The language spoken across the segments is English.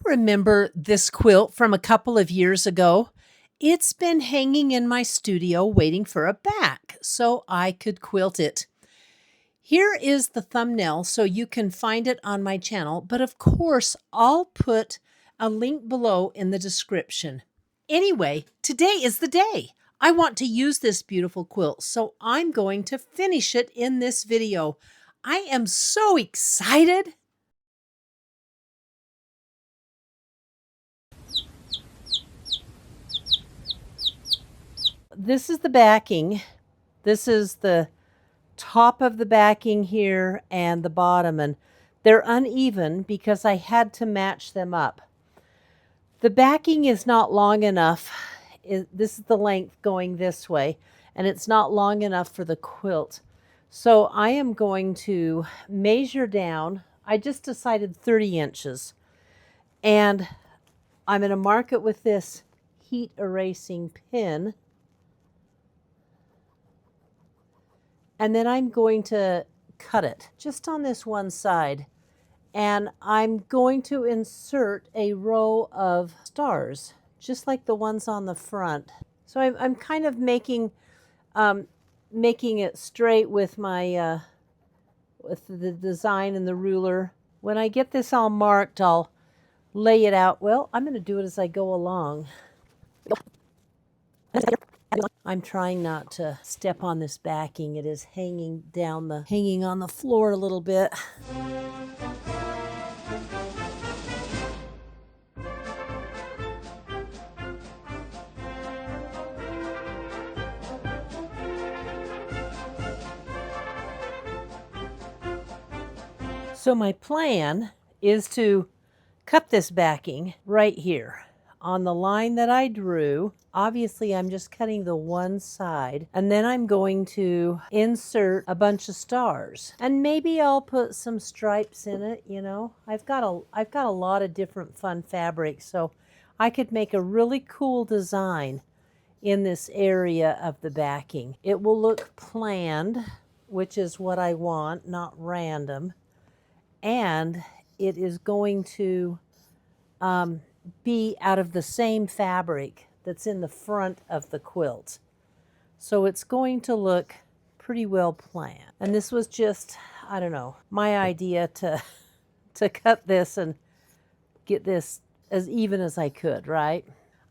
remember this quilt from a couple of years ago. It's been hanging in my studio waiting for a back so I could quilt it. Here is the thumbnail so you can find it on my channel, but of course I'll put a link below in the description. Anyway, today is the day. I want to use this beautiful quilt, so I'm going to finish it in this video. I am so excited. This is the backing. This is the top of the backing here and the bottom, and they're uneven because I had to match them up. The backing is not long enough. This is the length going this way, and it's not long enough for the quilt. So I am going to measure down. I just decided 30 inches, and I'm going to mark it with this heat erasing pin. And then I'm going to cut it just on this one side. And I'm going to insert a row of stars, just like the ones on the front. So I'm kind of making it straight with my with the design and the ruler. When I get this all marked, I'll lay it out. Well, I'm going to do it as I go along. I'm trying not to step on this backing. It is hanging on the floor a little bit. So my plan is to cut this backing right here on the line that I drew. Obviously, I'm just cutting the one side, and then I'm going to insert a bunch of stars, and maybe I'll put some stripes in it. You know, I've got a lot of different fun fabrics, so I could make a really cool design in this area of the backing. It will look planned, which is what I want, not random, and it is going to be out of the same fabric that's in the front of the quilt. So it's going to look pretty well planned. And this was just, I don't know, my idea to cut this and get this as even as I could, right?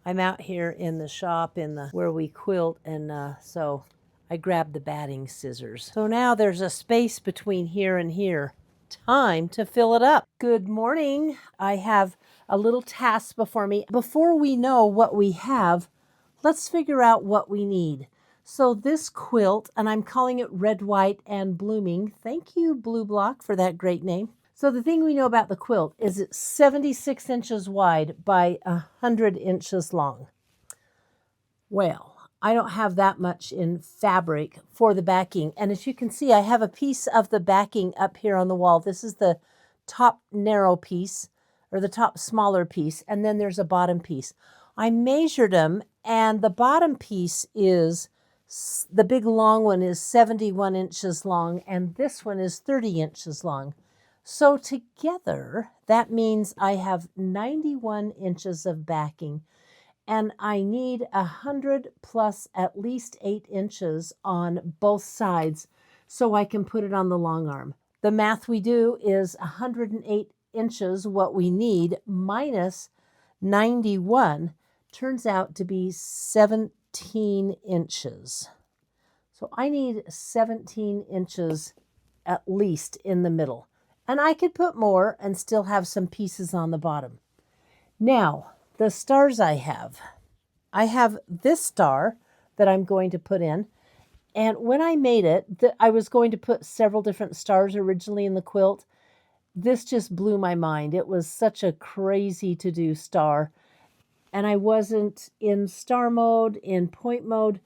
I'm out here in the shop where we quilt, and so I grabbed the batting scissors. So now there's a space between here and here. Time to fill it up. Good morning. I have a little task before me. Before we know what we have, let's figure out what we need. So this quilt, and I'm calling it Red, White, and Blooming. Thank you, Blue Block, for that great name. So the thing we know about the quilt is it's 76 inches wide by 100 inches long. Well, I don't have that much in fabric for the backing. And as you can see, I have a piece of the backing up here on the wall. This is the top narrow piece, or the top smaller piece, and then there's a bottom piece. I measured them, and the bottom piece is, the big long one is 71 inches long, and this one is 30 inches long. So together, that means I have 91 inches of backing. And I need 100 plus at least 8 inches on both sides so I can put it on the long arm. The math we do is 108 inches, what we need, minus 91, turns out to be 17 inches. So I need 17 inches at least in the middle. And I could put more and still have some pieces on the bottom. Now, the stars I have this star that I'm going to put in. And when I made it, I was going to put several different stars originally in the quilt. This just blew my mind. It was such a crazy to do star. And I wasn't in star mode, in point mode.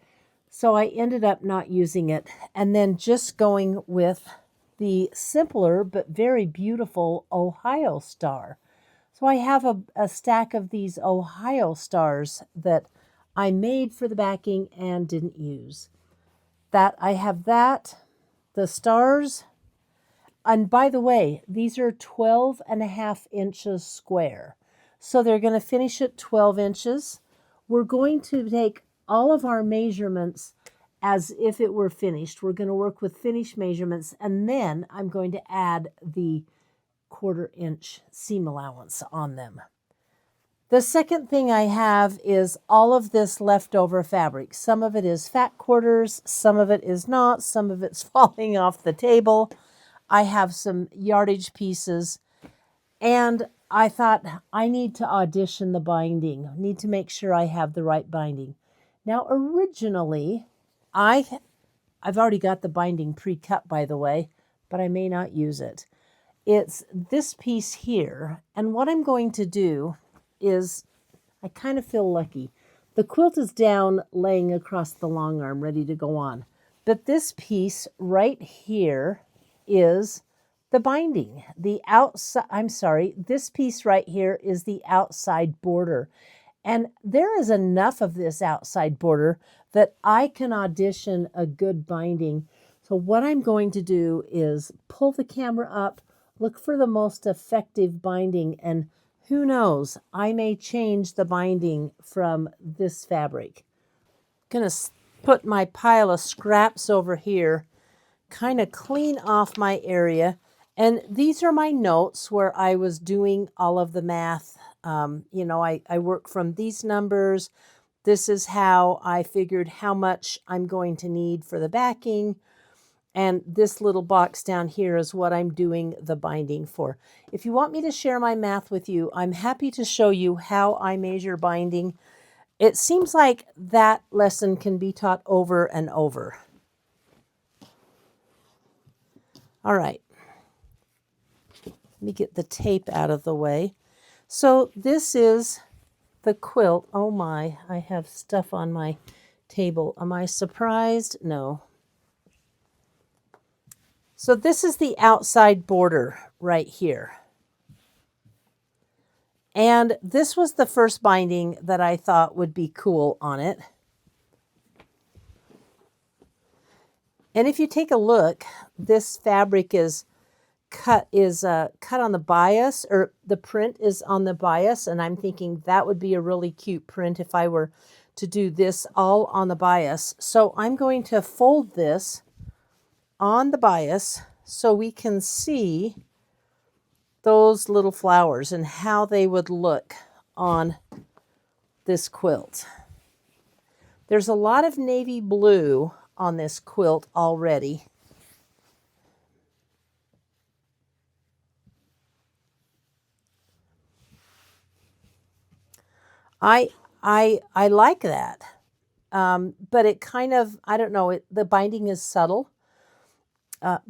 So I ended up not using it. And then just going with the simpler but very beautiful Ohio star. So I have a stack of these Ohio stars that I made for the backing and didn't use. I have the stars, and by the way, these are 12 and a half inches square. So they're going to finish at 12 inches. We're going to take all of our measurements as if it were finished. We're going to work with finished measurements, and then I'm going to add the 1/4 inch seam allowance on them. The second thing I have is all of this leftover fabric. Some of it is fat quarters, some of it is not, some of it's falling off the table. I have some yardage pieces, and I thought I need to audition the binding. I need to make sure I have the right binding. Now, originally, I've already got the binding pre-cut, by the way, but I may not use it. It's this piece here, and what I'm going to do is, I kind of feel lucky. The quilt is down, laying across the long arm, ready to go on. But this piece right here is the binding. The outside, I'm sorry, this piece right here is the outside border. And there is enough of this outside border that I can audition a good binding. So what I'm going to do is pull the camera up, look for the most effective binding, and who knows, I may change the binding from this fabric. I'm going to put my pile of scraps over here, kind of clean off my area. And these are my notes where I was doing all of the math. You know, I work from these numbers. This is how I figured how much I'm going to need for the backing. And this little box down here is what I'm doing the binding for. If you want me to share my math with you, I'm happy to show you how I measure binding. It seems like that lesson can be taught over and over. All right. Let me get the tape out of the way. So this is the quilt. Oh my, I have stuff on my table. Am I surprised? No. So this is the outside border right here. And this was the first binding that I thought would be cool on it. And if you take a look, this fabric is cut on the bias, or the print is on the bias, and I'm thinking that would be a really cute print if I were to do this all on the bias. So I'm going to fold this on the bias so we can see those little flowers and how they would look on this quilt. There's a lot of navy blue on this quilt already. I like that, but it kind of, I don't know, the binding is subtle.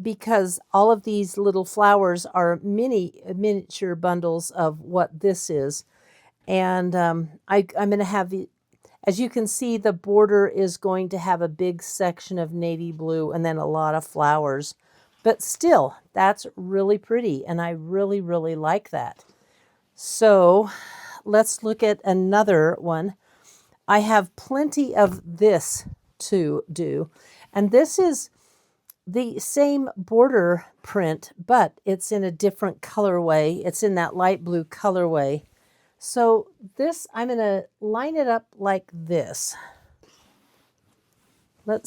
Because all of these little flowers are miniature bundles of what this is. And I'm going to have, as you can see, the border is going to have a big section of navy blue and then a lot of flowers. But still, that's really pretty, and I really, really like that. So let's look at another one. I have plenty of this to do, and this is the same border print, but it's in a different colorway. It's in that light blue colorway. So this, I'm going to line it up like this.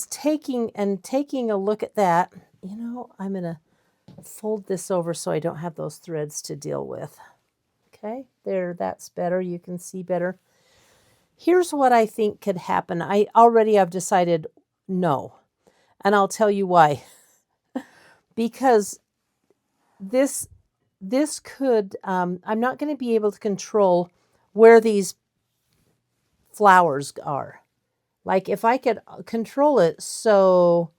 Taking a look at that. You know, I'm going to fold this over so I don't have those threads to deal with. Okay, there, that's better. You can see better. Here's what I think could happen. I've decided no, and I'll tell you why. Because this could, I'm not going to be able to control where these flowers are. Like if I could control it so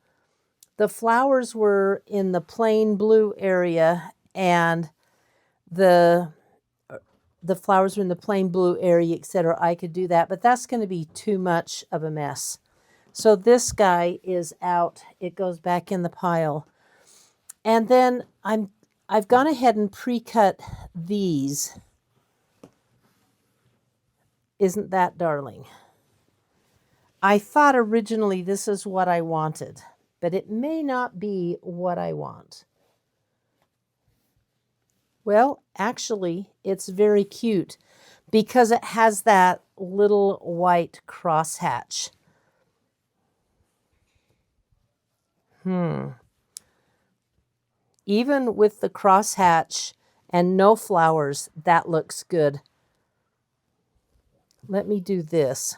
the flowers were in the plain blue area and the flowers were in the plain blue area, etc., I could do that, but that's going to be too much of a mess. So this guy is out. It goes back in the pile. And then I've gone ahead and pre-cut these. Isn't that darling? I thought originally this is what I wanted, but it may not be what I want. Well, actually, it's very cute, because it has that little white crosshatch. Even with the crosshatch and no flowers, that looks good. Let me do this.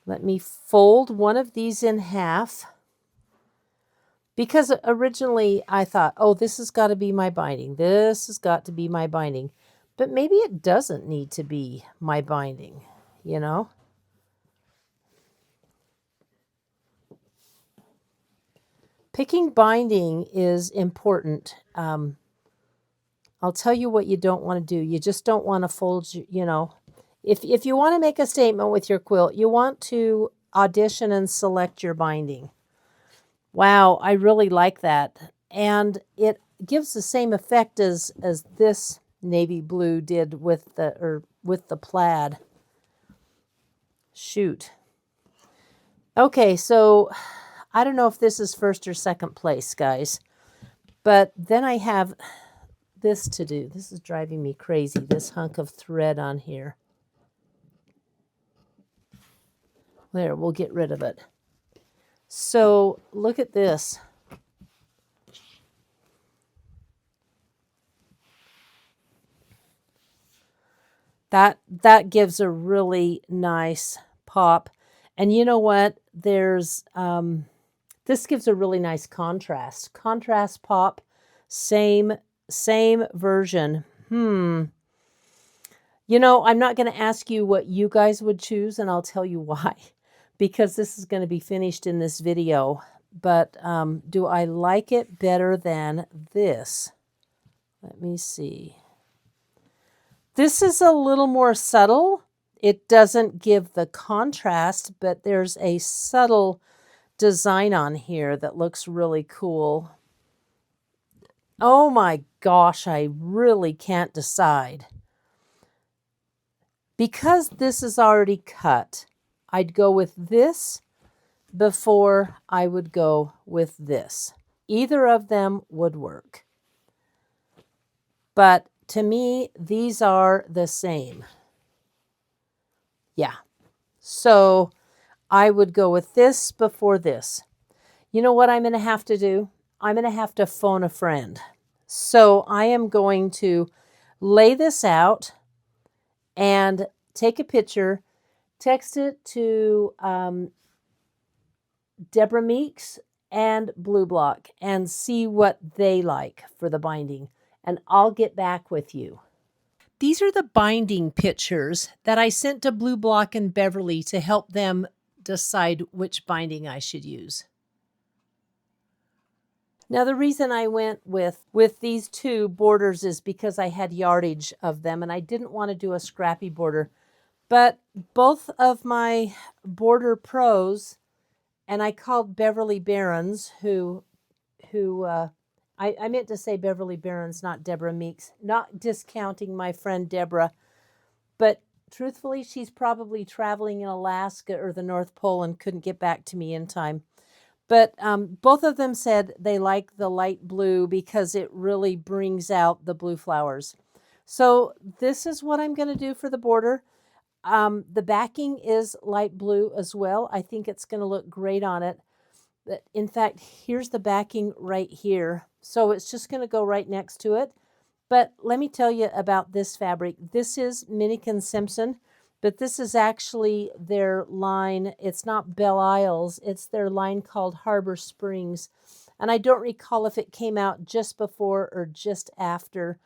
Let me fold one of these in half, because originally I thought, oh, this has got to be my binding. This has got to be my binding. But maybe it doesn't need to be my binding, you know? Picking binding is important. I'll tell you what you don't want to do. You just don't want to fold, you know. If you want to make a statement with your quilt, you want to audition and select your binding. Wow, I really like that. And it gives the same effect as this navy blue did with the plaid. Shoot. Okay, so I don't know if this is first or second place, guys. But then I have this to do. This is driving me crazy, this hunk of thread on here. There, we'll get rid of it. So look at this. That gives a really nice pop. And you know what? There's this gives a really nice contrast. Contrast pop, same version. You know, I'm not going to ask you what you guys would choose, and I'll tell you why. Because this is going to be finished in this video. But do I like it better than this? Let me see. This is a little more subtle. It doesn't give the contrast, but there's a subtle design on here that looks really cool. Oh my gosh, I really can't decide. Because this is already cut, I'd go with this before I would go with this. Either of them would work. But to me, these are the same. Yeah. So I would go with this before this. You know what I'm going to have to do? I'm going to have to phone a friend. So I am going to lay this out and take a picture, text it to Deborah Meeks and Blue Block and see what they like for the binding. And I'll get back with you. These are the binding pictures that I sent to Blue Block and Beverly to help them decide which binding I should use. Now, the reason I went with these two borders is because I had yardage of them and I didn't want to do a scrappy border. But both of my border pros, and I called Beverly Barons, I meant to say Beverly Barons, not Deborah Meeks, not discounting my friend Deborah, but truthfully, she's probably traveling in Alaska or the North Pole and couldn't get back to me in time. But both of them said they like the light blue because it really brings out the blue flowers. So this is what I'm going to do for the border. The backing is light blue as well. I think it's going to look great on it. In fact, here's the backing right here. So it's just going to go right next to it. But let me tell you about this fabric. This is Minikin Simpson, but this is actually their line. It's not Belle Isles. It's their line called Harbor Springs. And I don't recall if it came out just before or just after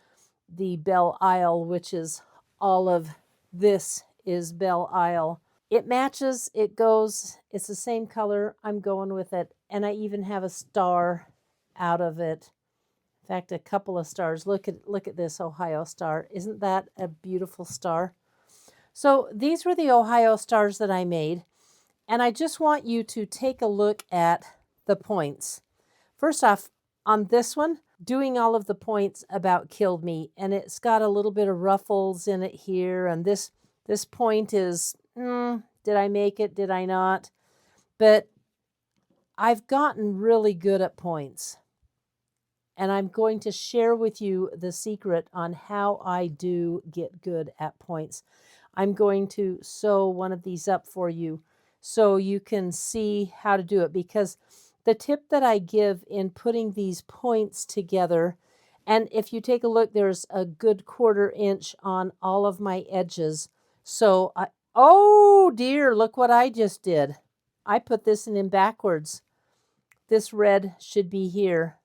the Belle Isle, which is all of this is Belle Isle. It matches, it goes, it's the same color. I'm going with it. And I even have a star out of it. In fact, a couple of stars. Look at this Ohio star. Isn't that a beautiful star? So these were the Ohio stars that I made. And I just want you to take a look at the points. First off, on this one, doing all of the points about killed me. And it's got a little bit of ruffles in it here. And this point is, did I make it? Did I not? But I've gotten really good at points. And I'm going to share with you the secret on how I do get good at points. I'm going to sew one of these up for you so you can see how to do it, because the tip that I give in putting these points together, and if you take a look, there's a good 1/4 inch on all of my edges. So, oh dear, look what I just did. I put this in backwards. This red should be here.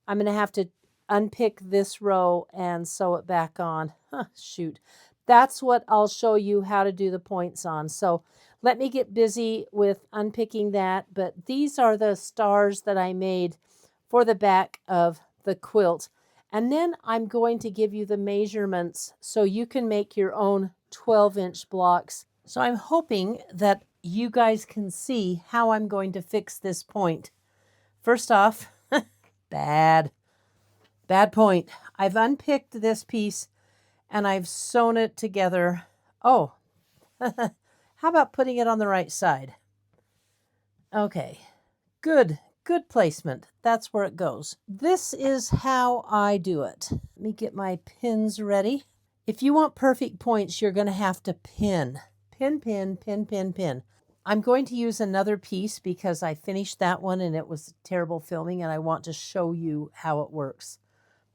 I'm going to have to unpick this row and sew it back on. Shoot. That's what I'll show you how to do the points on. So let me get busy with unpicking that. But these are the stars that I made for the back of the quilt. And then I'm going to give you the measurements so you can make your own 12-inch blocks. So I'm hoping that you guys can see how I'm going to fix this point. First off, bad point. I've unpicked this piece and I've sewn it together. Oh, how about putting it on the right side? Okay, good placement. That's where it goes. This is how I do it. Let me get my pins ready. If you want perfect points, you're going to have to pin. Pin, pin, pin, pin, pin. I'm going to use another piece because I finished that one and it was terrible filming, and I want to show you how it works.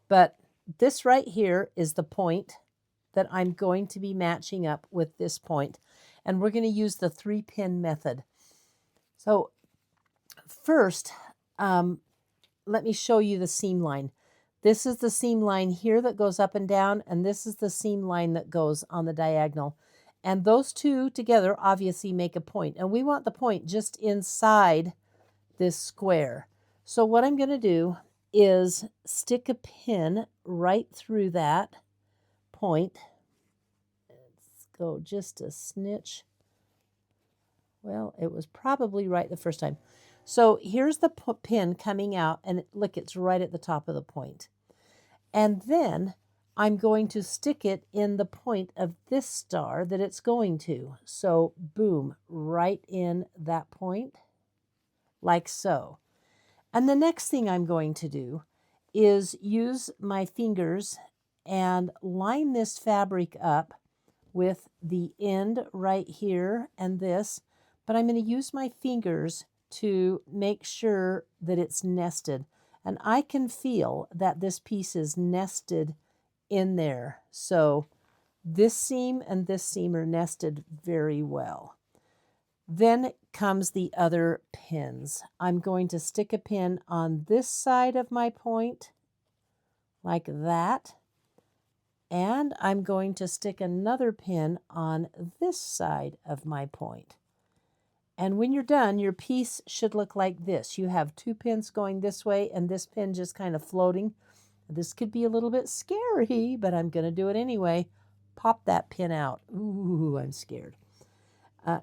But this right here is the point that I'm going to be matching up with this point. And we're going to use the 3-pin method. So first, let me show you the seam line. This is the seam line here that goes up and down, and this is the seam line that goes on the diagonal. And those two together obviously make a point. And we want the point just inside this square. So what I'm going to do is stick a pin right through that point. Let's go just a snitch. Well, it was probably right the first time. So here's the pin coming out, and look, it's right at the top of the point. And then I'm going to stick it in the point of this star that it's going to. So boom, right in that point, like so. And the next thing I'm going to do is use my fingers and line this fabric up with the end right here and this, but I'm going to use my fingers to make sure that it's nested. And I can feel that this piece is nested in there. So this seam and this seam are nested very well. Then comes the other pins. I'm going to stick a pin on this side of my point, like that. And I'm going to stick another pin on this side of my point. And when you're done, your piece should look like this. You have 2 pins going this way and this pin just kind of floating. This could be a little bit scary, but I'm going to do it anyway. Pop that pin out. Ooh, I'm scared.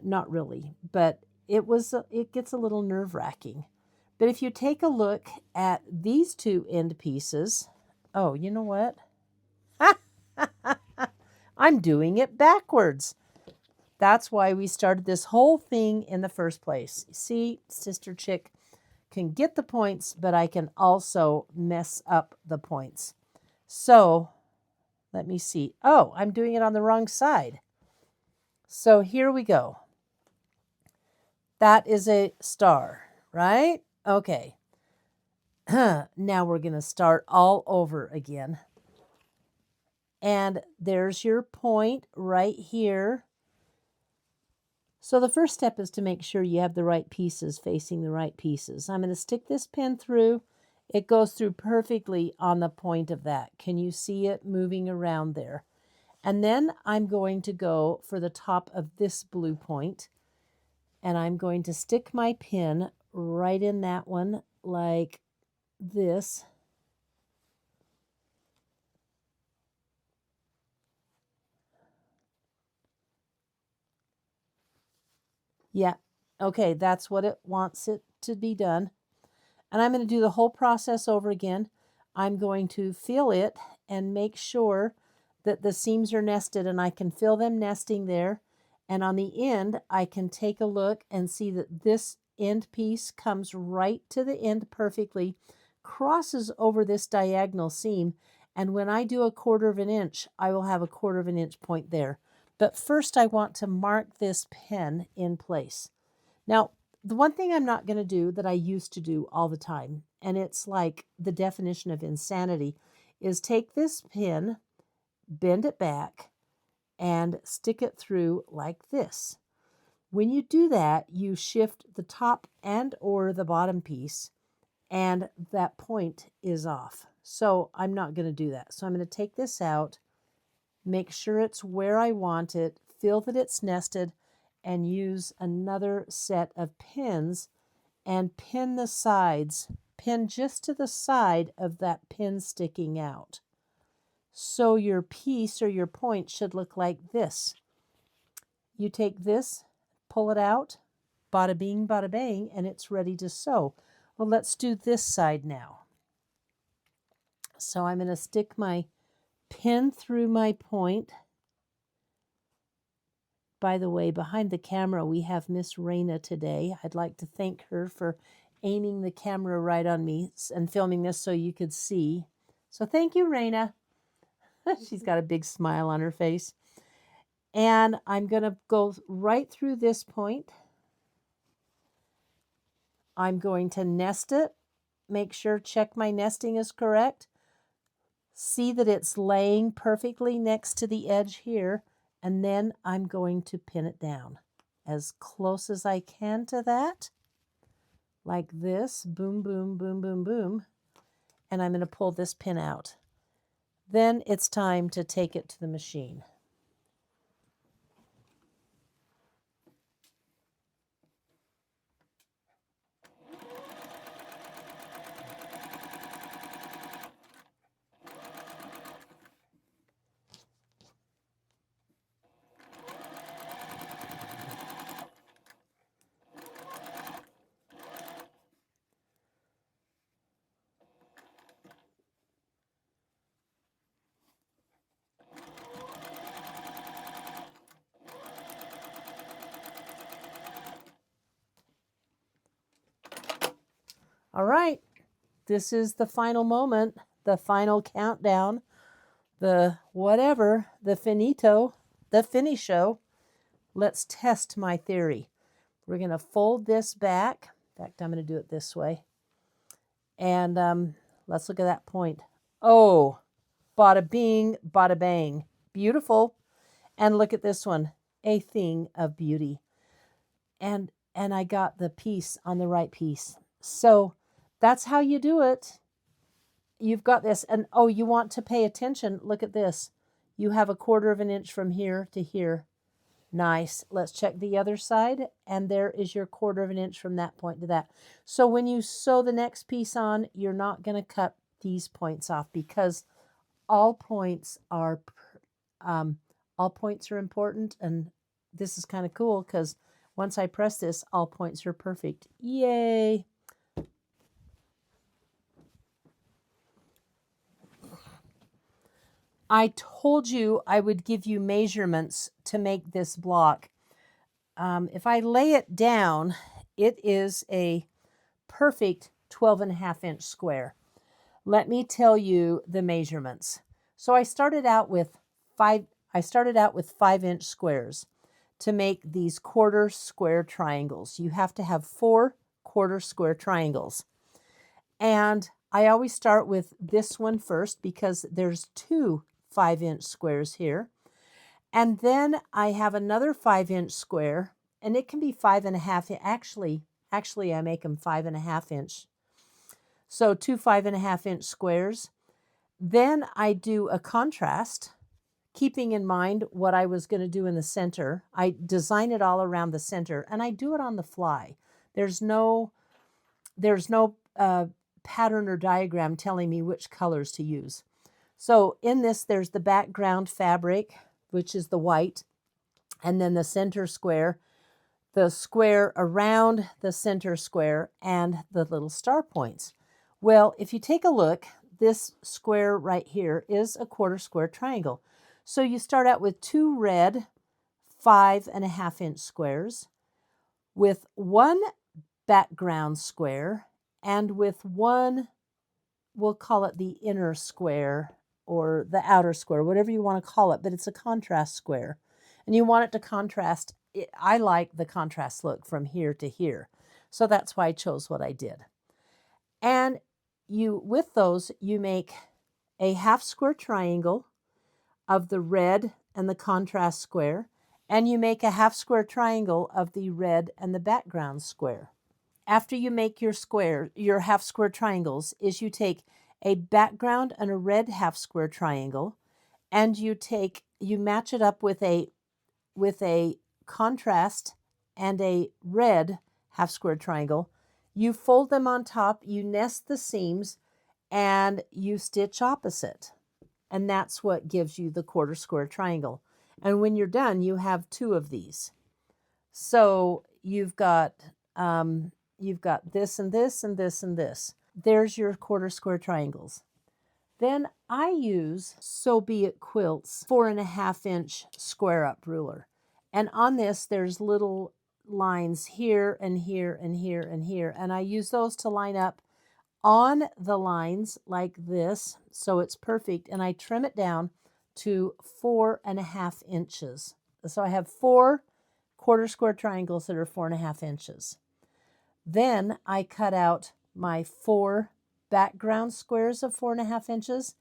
Not really, but it gets a little nerve-wracking. But if you take a look at these 2 end pieces, oh, you know what? I'm doing it backwards. That's why we started this whole thing in the first place. See, Sister Chick can get the points, but I can also mess up the points. So let me see. Oh, I'm doing it on the wrong side. So here we go. That is a star, right? Okay. Now we're going to start all over again. And there's your point right here. So the first step is to make sure you have the right pieces facing the right pieces. I'm going to stick this pin through. It goes through perfectly on the point of that. Can you see it moving around there? And then I'm going to go for the top of this blue point. And I'm going to stick my pin right in that one like this. Yeah, okay, that's what it wants it to be done. And I'm going to do the whole process over again. I'm going to feel it and make sure that the seams are nested, and I can feel them nesting there. And on the end, I can take a look and see that this end piece comes right to the end perfectly, crosses over this diagonal seam, and when I do 1/4 of an inch, I will have 1/4 of an inch point there. But first I want to mark this pin in place. Now, the one thing I'm not going to do that I used to do all the time, and it's like the definition of insanity, is take this pin, bend it back, and stick it through like this. When you do that, you shift the top and or the bottom piece, and that point is off. So I'm not going to do that. So I'm going to take this out, make sure it's where I want it, feel that it's nested, and use another set of pins and pin the sides, pin just to the side of that pin sticking out. So your piece or your point should look like this. You take this, pull it out, bada bing, bada bang, and it's ready to sew. Well, let's do this side now. So I'm going to stick my pin through my point. By the way, behind the camera, we have Miss Raina today. I'd like to thank her for aiming the camera right on me and filming this so you could see. So thank you, Raina. She's got a big smile on her face. And I'm going to go right through this point. I'm going to nest it. Make sure, check my nesting is correct. See that it's laying perfectly next to the edge here. And then I'm going to pin it down as close as I can to that. Like this. Boom, boom, boom, boom, boom. And I'm going to pull this pin out. Then it's time to take it to the machine. All right, this is the final moment, the final countdown, the whatever, the finito, the finisho. Let's test my theory. We're going to fold this back. In fact, I'm going to do it this way. And let's look at that point. Oh, bada bing, bada bang. Beautiful. And look at this one, a thing of beauty. And I got the piece on the right piece. So that's how you do it. You've got this. And oh, you want to pay attention. Look at this. You have 1/4 of an inch from here to here. Nice. Let's check the other side. And there is your 1/4 of an inch from that point to that. So when you sew the next piece on, you're not going to cut these points off because all points are important. And this is kind of cool because once I press this, all points are perfect. Yay! I told you I would give you measurements to make this block. If I lay it down, it is a perfect 12.5 inch square. Let me tell you the measurements. So I started out with 5-inch squares to make these 1/4 square triangles. You have to have 4 1/4 square triangles. And I always start with this one first because there's 2 5-inch squares here. And then I have another 5-inch square, and it can be 5.5. Actually, I make them 5.5 inch. So 2 5.5 inch squares. Then I do a contrast, keeping in mind what I was going to do in the center. I design it all around the center, and I do it on the fly. There's no pattern or diagram telling me which colors to use. So in this, there's the background fabric, which is the white, and then the center square, the square around the center square, and the little star points. Well, if you take a look, this square right here is a 1/4 square triangle. So you start out with 2 red 5.5 inch squares with 1 background square and with 1 we'll call it the inner square or the outer square, whatever you want to call it, but it's a contrast square. And you want it to contrast. I like the contrast look from here to here. So that's why I chose what I did. And with those, you make a half square triangle of the red and the contrast square, and you make a half square triangle of the red and the background square. After you make your half square triangles, is you take a background and a red half square triangle, and you match it up with a contrast and a red half square triangle. You fold them on top, you nest the seams, and you stitch opposite. And that's what gives you the quarter square triangle. And when you're done, you have 2 of these. So you've got this and this and this and this. There's your quarter square triangles. Then I use So Be It Quilt's 4.5-inch square up ruler. And on this, there's little lines here and here and here and here. And I use those to line up on the lines like this, so it's perfect, and I trim it down to 4.5 inches. So I have 4 quarter square triangles that are 4.5 inches. Then I cut out my 4 background squares of 4.5 inches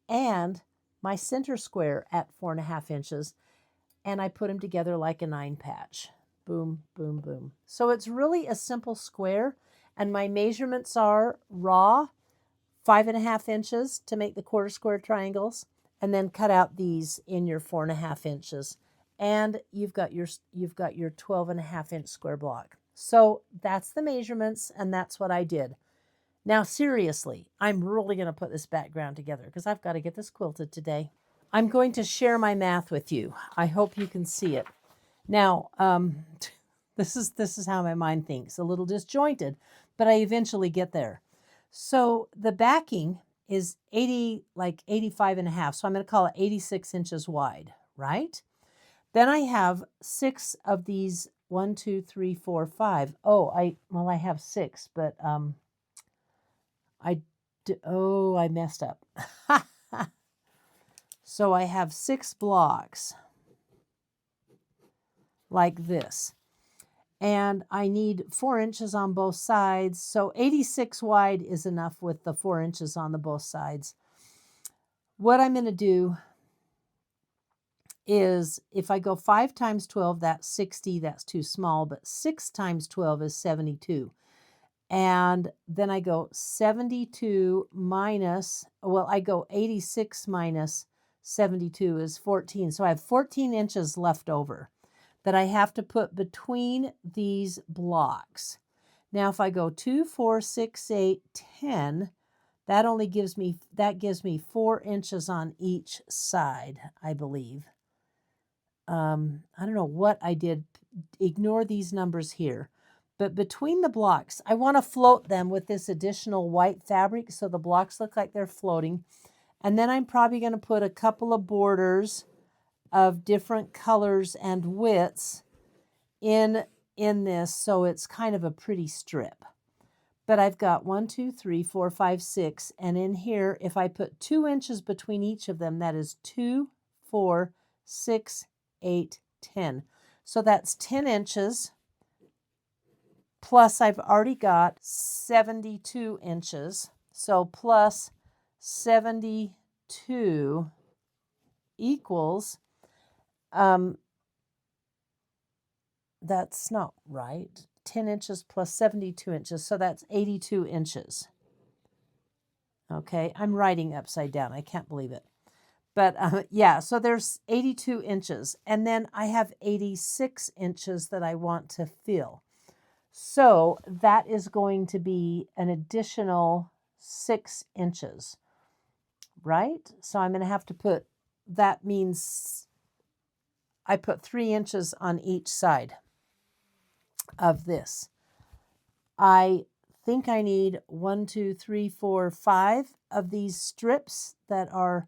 and my center square at 4.5 inches, and I put them together like a 9 patch. Boom, boom, boom. So it's really a simple square. And my measurements are raw 5.5 inches to make the quarter square triangles, and then cut out these in your 4.5 inches. And you've got your 12.5-inch square block. So that's the measurements, and that's what I did. Now, seriously, I'm really going to put this background together because I've got to get this quilted today. I'm going to share my math with you. I hope you can see it. Now, this is how my mind thinks, a little disjointed, but I eventually get there. So the backing is 85.5. So I'm going to call it 86 inches wide, right? Then I have 6 of these, 1, 2, 3, 4, 5. I have 6, but I messed up. So I have 6 blocks like this. And I need 4 inches on both sides. So 86 wide is enough with the 4 inches on the both sides. What I'm going to do is, if I go 5 times 12, that's 60. That's too small. But 6 times 12 is 72. And then I go 72 minus, I go 86 minus 72 is 14. So I have 14 inches left over that I have to put between these blocks. Now, if I go 2, 4, 6, 8, 10, that gives me 4 inches on each side, I believe. I don't know what I did. Ignore these numbers here. But between the blocks, I want to float them with this additional white fabric so the blocks look like they're floating. And then I'm probably going to put a couple of borders of different colors and widths in this, so it's kind of a pretty strip. But I've got 1, 2, 3, 4, 5, 6, and in here, if I put 2 inches between each of them, that is 2, 4, 6, 8, 10. So that's 10 inches, plus I've already got 72 inches. So plus 72 equals, that's not right. 10 inches plus 72 inches. So that's 82 inches. Okay, I'm writing upside down. I can't believe it. But yeah, so there's 82 inches. And then I have 86 inches that I want to fill. So that is going to be an additional 6 inches, right? So I'm going to have to put, that means I put 3 inches on each side of this. I think I need 1, 2, 3, 4, 5 of these strips that are,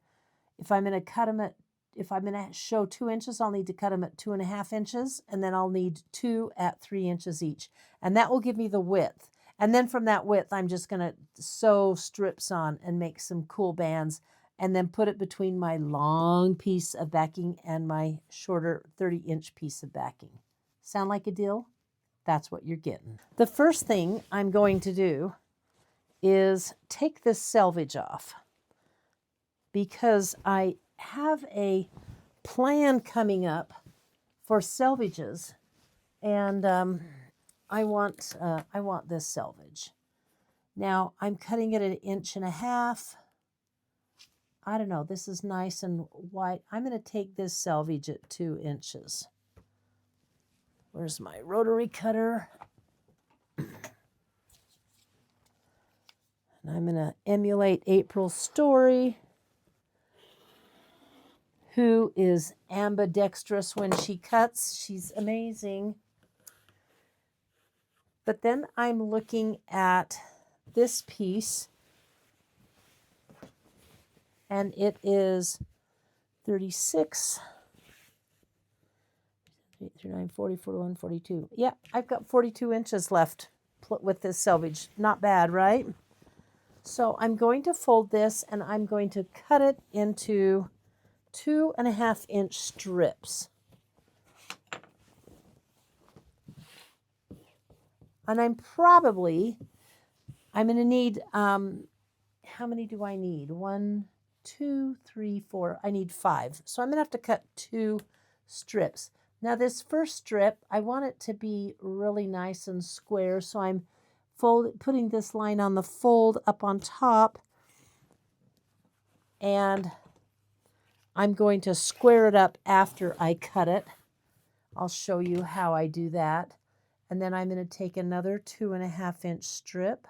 if I'm going to show 2 inches, I'll need to cut them at 2.5 inches, and then I'll need 2 at 3 inches each. And that will give me the width. And then from that width, I'm just going to sew strips on and make some cool bands, and then put it between my long piece of backing and my shorter 30-inch piece of backing. Sound like a deal? That's what you're getting. The first thing I'm going to do is take this selvage off, because I have a plan coming up for selvages, and I want this selvage. Now I'm cutting it at 1.5 inches. I don't know, this is nice and wide. I'm going to take this selvage at 2 inches. Where's my rotary cutter? And I'm going to emulate April's story, who is ambidextrous when she cuts. She's amazing. But then I'm looking at this piece, and it is 36, 39, 40, 41, 42. Yeah, I've got 42 inches left with this selvage. Not bad, right? So I'm going to fold this, and I'm going to cut it into 2.5-inch strips. And I'm going to need, how many do I need? 1, 2, 3, 4. I need 5. So I'm going to have to cut 2 strips. Now this first strip, I want it to be really nice and square, so I'm putting this line on the fold up on top, and I'm going to square it up after I cut it. I'll show you how I do that. And then I'm going to take another 2.5-inch strip.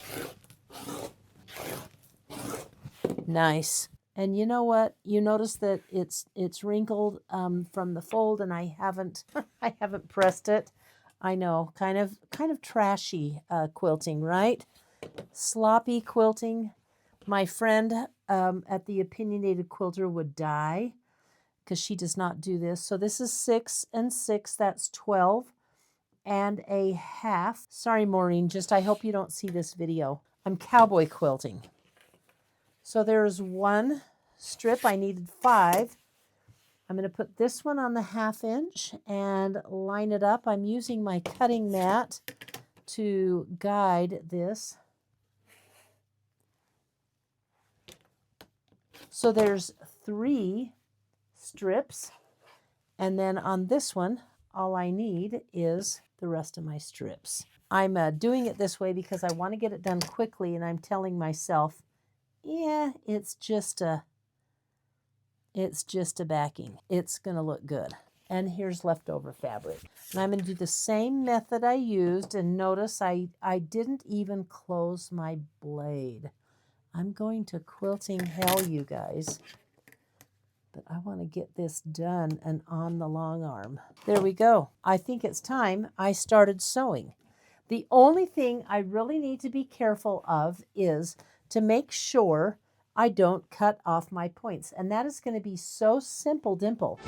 Nice. And you know what? You notice that it's wrinkled from the fold, and I haven't I haven't pressed it. I know, kind of trashy quilting, right? Sloppy quilting. My friend at the Opinionated Quilter would die because she does not do this. So this is 6 and 6. That's 12.5. Sorry, Maureen. Just I hope you don't see this video. I'm cowboy quilting. So there's 1 strip. I needed 5. I'm going to put this one on the 1/2 inch and line it up. I'm using my cutting mat to guide this. So there's 3 strips. And then on this one, all I need is the rest of my strips. I'm doing it this way because I want to get it done quickly, and I'm telling myself, yeah, it's just a backing. It's going to look good. And here's leftover fabric. And I'm going to do the same method I used, and notice I didn't even close my blade. I'm going to quilting hell, you guys. But I want to get this done and on the long arm. There we go. I think it's time I started sewing. The only thing I really need to be careful of is to make sure I don't cut off my points. And that is going to be so simple, Dimple.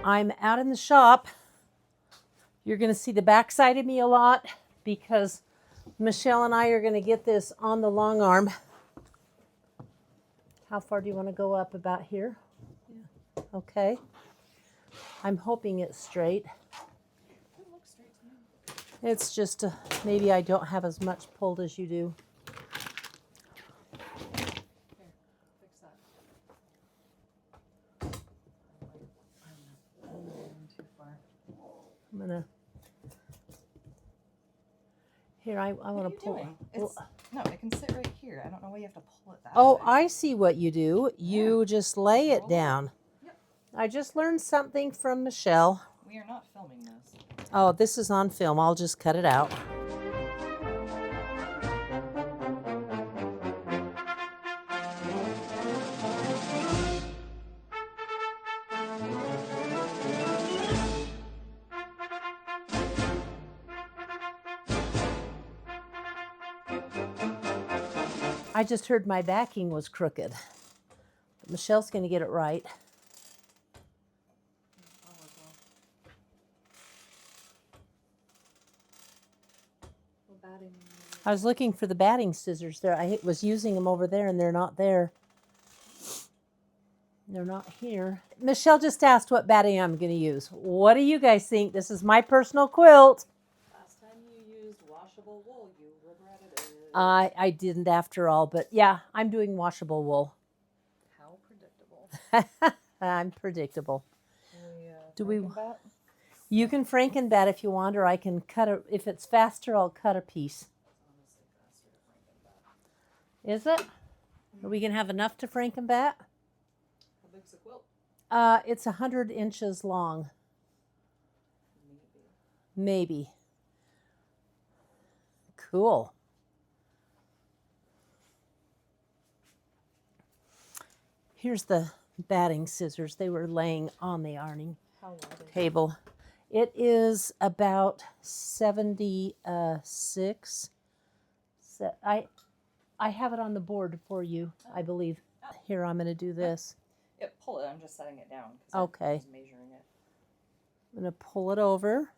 I'm out in the shop. You're going to see the backside of me a lot because Michelle and I are going to get this on the long arm. How far do you want to go up? About here? Yeah. Okay. I'm hoping it's straight. It looks straight to me. It's just maybe I don't have as much pulled as you do. I'm gonna Here, I want to What are you pull. doing? It's, no, it can sit right here. I don't know why you have to pull it that Oh, way. I see what you do. You just lay it Roll it. down. Yep. I just learned something from Michelle. We are not filming this. Oh, this is on film. I'll just cut it out. I just heard my backing was crooked. But Michelle's going to get it right. I was looking for the batting scissors there. I was using them over there and they're not there. They're not here. Michelle just asked what batting I'm going to use. What do you guys think? This is my personal quilt. Last time you used washable wool, you regretted it. I didn't after all, but yeah, I'm doing washable wool. How predictable. I'm predictable. Do we bat? You can Frankenbat if you want, or I can cut if it's faster, I'll cut a piece. Is it? Are we going to have enough to Frankenbat? How big's the quilt? It's 100 inches long. Maybe. Cool. Here's the batting scissors. They were laying on the ironing table. It is about 76. So I have it on the board for you, I believe. Here, I'm going to do this. Yeah, pull it. I'm just setting it down. Okay. I was measuring it. I'm going to pull it over.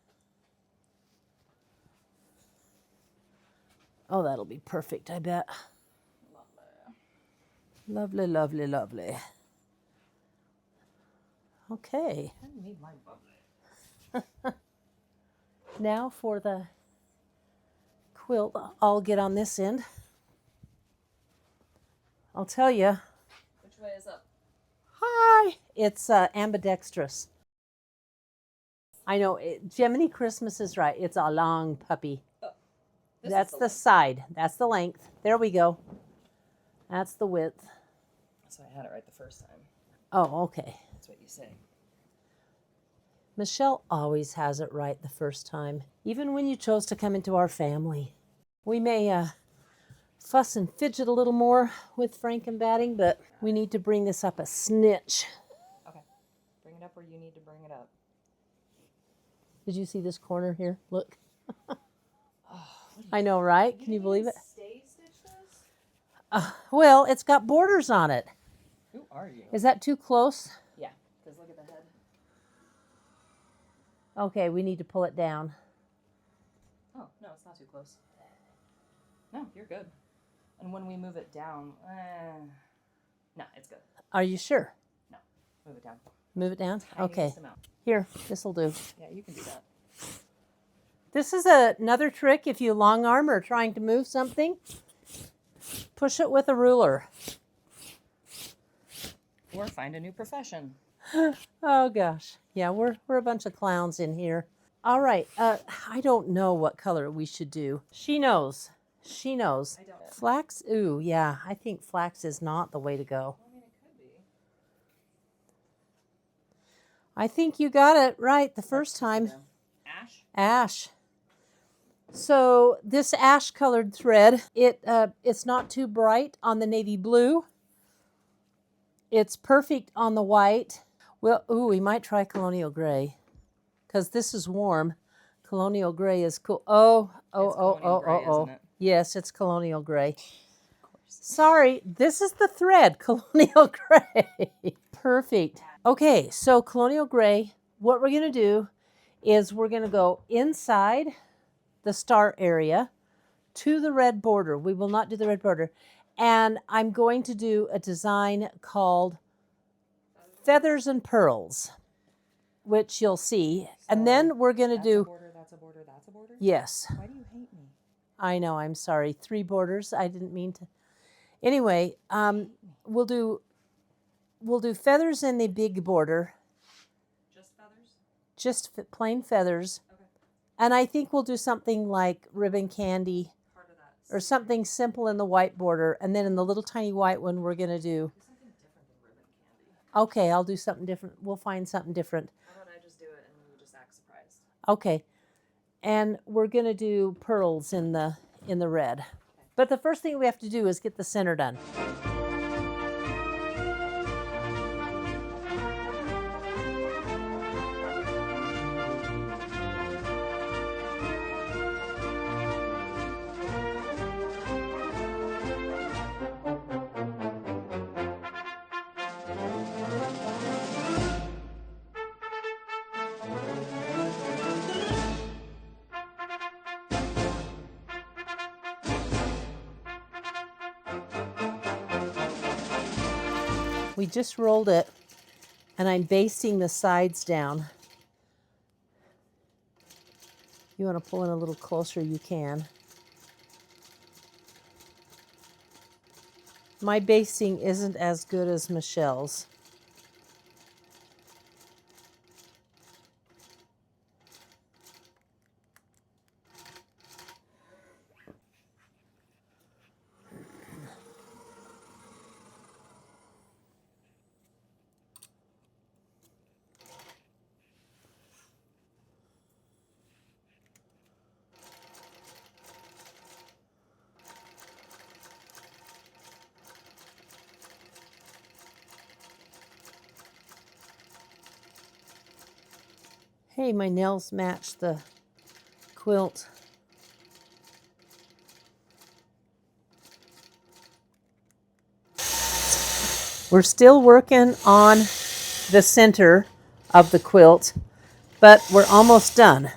Oh, that'll be perfect, I bet. Lovely, lovely, lovely. Okay. I need my bubbly. Now for the quilt, I'll get on this end. I'll tell you. Which way is up? Hi. It's ambidextrous. I know. Gemini Christmas is right. It's a long puppy. Oh, That's the side. That's the length. There we go. That's the width. So I had it right the first time. Oh, okay. That's what you say. Michelle always has it right the first time, even when you chose to come into our family. We may fuss and fidget a little more with Frankenbatting, but we need to bring this up a snitch. Okay. Bring it up where you need to bring it up. Did you see this corner here? Look. I know, right? Can you believe it? Stay stitch this? Well, it's got borders on it. Who are you? Is that too close? Yeah, because look at the head. Okay, we need to pull it down. Oh, no, it's not too close. No, you're good. And when we move it down, no, it's good. Are you sure? No, move it down. Move it down? Okay. Tiniest amount. Here, this'll do. Yeah, you can do that. This is another trick if you long arm or trying to move something. Push it with a ruler. Or find a new profession. Oh gosh. Yeah, we're a bunch of clowns in here. All right. I don't know what color we should do. She knows. She knows. I don't. Flax? Ooh, yeah. I think flax is not the way to go. I mean, it could be. I think you got it right the first time. Ash? Ash. So this ash colored thread, it's not too bright on the navy blue. It's perfect on the white. Well, ooh, we might try colonial gray because this is warm. Colonial gray is cool. Oh. Isn't it? Yes, it's colonial gray. Of course. Sorry, this is the thread, colonial gray. Perfect. Okay, so colonial gray, what we're going to do is we're going to go inside the star area to the red border. We will not do the red border. And I'm going to do a design called Feathers and Pearls, which you'll see. And then we're going to do... That's a border, that's a border? Yes. Why do you hate me? I know, I'm sorry. 3 borders. I didn't mean to. Anyway, we'll do feathers in the big border. Just feathers? Just plain feathers. Okay. And I think we'll do something like ribbon candy Part of that. or something simple in the white border. And then in the little tiny white one, we're going to do. Do something different than ribbon candy. Okay, I'll do something different. We'll find something different. How about I just do it and you just act surprised? Okay. And we're going to do pearls in the red. But the first thing we have to do is get the center done. We just rolled it, and I'm basting the sides down. You want to pull in a little closer, you can. My basting isn't as good as Michelle's. Hey, my nails match the quilt. We're still working on the center of the quilt, but we're almost done.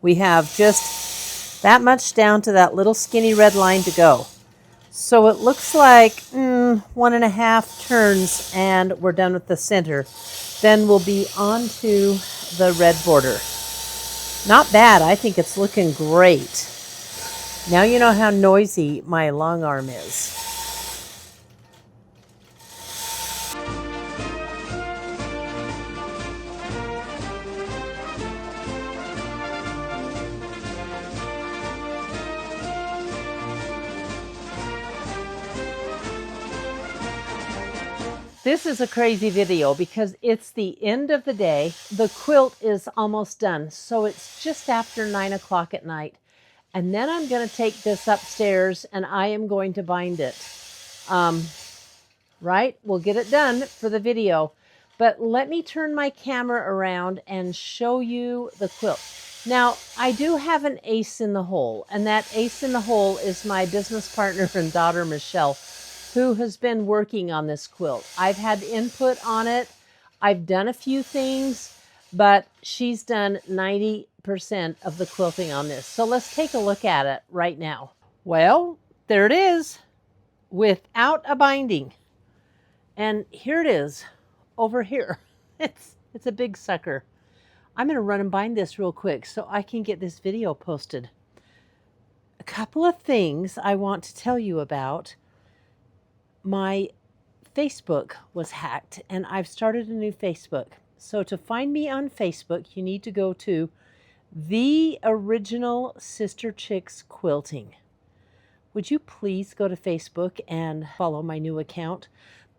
We have just that much down to that little skinny red line to go. So it looks like 1.5 turns and we're done with the center. Then we'll be on to the red border. Not bad. I think it's looking great. Now you know how noisy my long arm is. This is a crazy video because it's the end of the day. The quilt is almost done. So it's just after 9 o'clock at night. And then I'm going to take this upstairs and I am going to bind it. Right? We'll get it done for the video. But let me turn my camera around and show you the quilt. Now, I do have an ace in the hole. And that ace in the hole is my business partner and daughter, Michelle, who has been working on this quilt. I've had input on it. I've done a few things, but she's done 90% of the quilting on this. So let's take a look at it right now. Well, there it is without a binding. And here it is over here. It's a big sucker. I'm going to run and bind this real quick so I can get this video posted. A couple of things I want to tell you about. My Facebook was hacked and I've started a new Facebook. So to find me on Facebook, you need to go to The Original Sister Chicks Quilting. Would you please go to Facebook and follow my new account?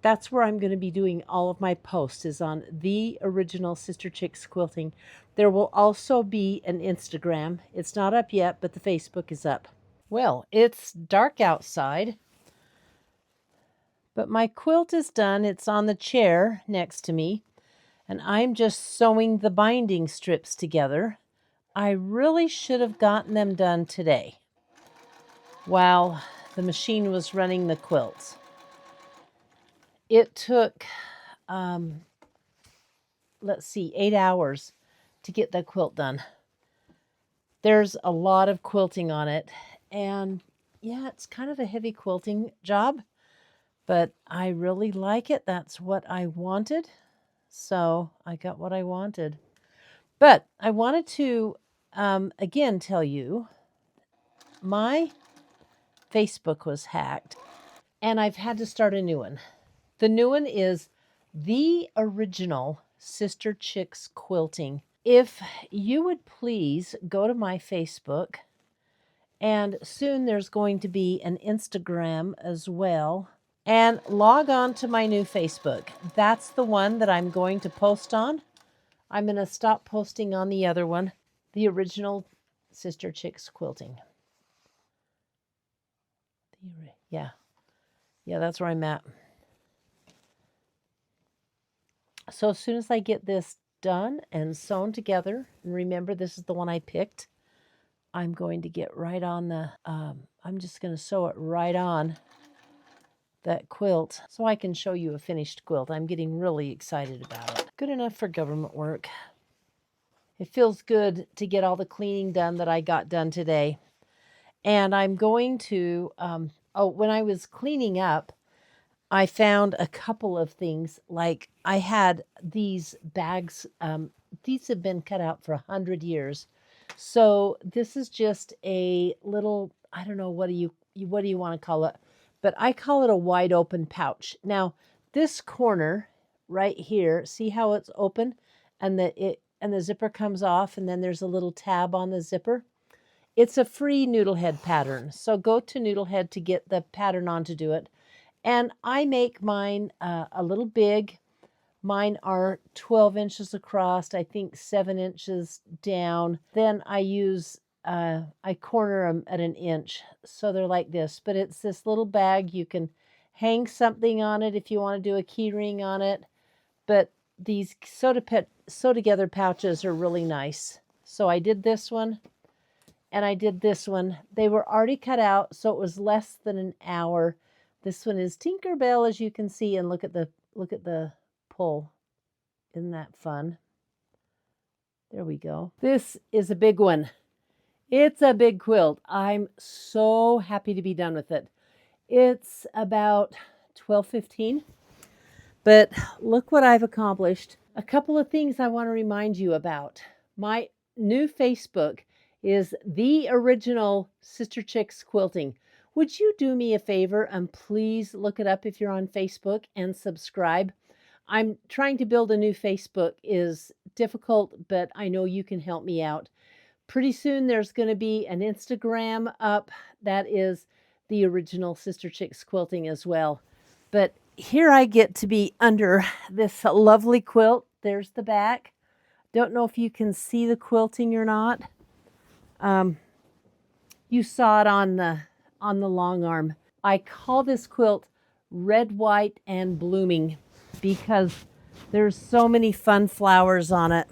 That's where I'm going to be doing all of my posts, is on The Original Sister Chicks Quilting. There will also be an Instagram. It's not up yet, but the Facebook is up. Well, it's dark outside. But my quilt is done. It's on the chair next to me, and I'm just sewing the binding strips together. I really should have gotten them done today while the machine was running the quilts. It took, 8 hours to get that quilt done. There's a lot of quilting on it, and yeah, it's kind of a heavy quilting job. But I really like it. That's what I wanted. So I got what I wanted. But I wanted to, again, tell you, my Facebook was hacked. And I've had to start a new one. The new one is The Original Sister Chicks Quilting. if you would please go to my Facebook, and soon there's going to be an Instagram as well, and log on to my new Facebook. That's the one that I'm going to post on. I'm going to stop posting on the other one, the original Sister Chicks Quilting. Yeah, that's where I'm at. So as soon as I get this done and sewn together, and remember this is the one I picked, I'm going to get right on the, I'm just going to sew it right on that quilt so I can show you a finished quilt. I'm getting really excited about it. Good enough for government work. It feels good to get all the cleaning done that I got done today. And I'm going to, when I was cleaning up, I found a couple of things. Like I had these bags, these have been cut out for 100 years. So this is just a little, I don't know, what do you want to call it? But I call it a wide open pouch. Now, this corner right here, see how it's open and the zipper comes off and then there's a little tab on the zipper? It's a free Noodlehead pattern. So go to Noodlehead to get the pattern on to do it. And I make mine a little big. Mine are 12 inches across, I think 7 inches down. Then I use, I corner them at 1 inch. So they're like this. But it's this little bag. You can hang something on it if you want to do a key ring on it. But these sew together pouches are really nice. So I did this one. And I did this one. They were already cut out, so it was less than an hour. This one is Tinkerbell, as you can see, and look at the pull. Isn't that fun? There we go. This is a big one. It's a big quilt. I'm so happy to be done with it. It's about 12:15, but look what I've accomplished. A couple of things I want to remind you about. My new Facebook is the original Sister Chicks Quilting. Would you do me a favor and please look it up if you're on Facebook and subscribe? I'm trying to build a new Facebook. Is difficult, but I know you can help me out. Pretty soon there's going to be an Instagram up that is the original Sister Chicks Quilting as well. But here I get to be under this lovely quilt. There's the back. Don't know if you can see the quilting or not. You saw it on the long arm. I call this quilt Red, White, and Blooming because there's so many fun flowers on it.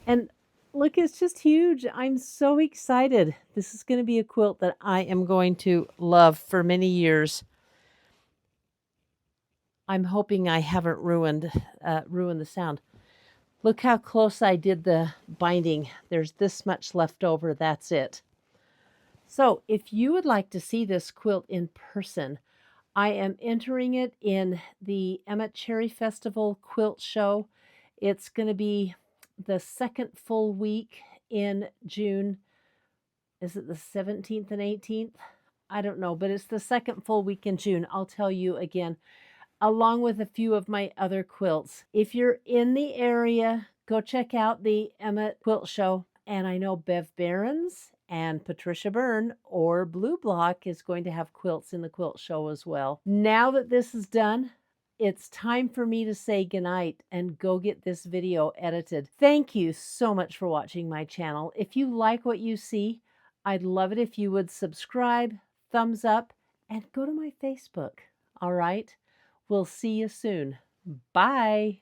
And look, it's just huge. I'm so excited. This is going to be a quilt that I am going to love for many years. I'm hoping I haven't ruined the sound. Look how close I did the binding. There's this much left over. That's it. So if you would like to see this quilt in person, I am entering it in the Emmett Cherry Festival Quilt Show. It's going to be the second full week in June. Is it the 17th and 18th? I don't know, but it's the second full week in June. I'll tell you again, along with a few of my other quilts. If you're in the area, go check out the Emmett Quilt Show. And I know Bev Behrens and Patricia Byrne or Blue Block is going to have quilts in the quilt show as well. Now that this is done, it's time for me to say goodnight and go get this video edited. Thank you so much for watching my channel. If you like what you see, I'd love it if you would subscribe, thumbs up, and go to my Facebook. All right? We'll see you soon. Bye.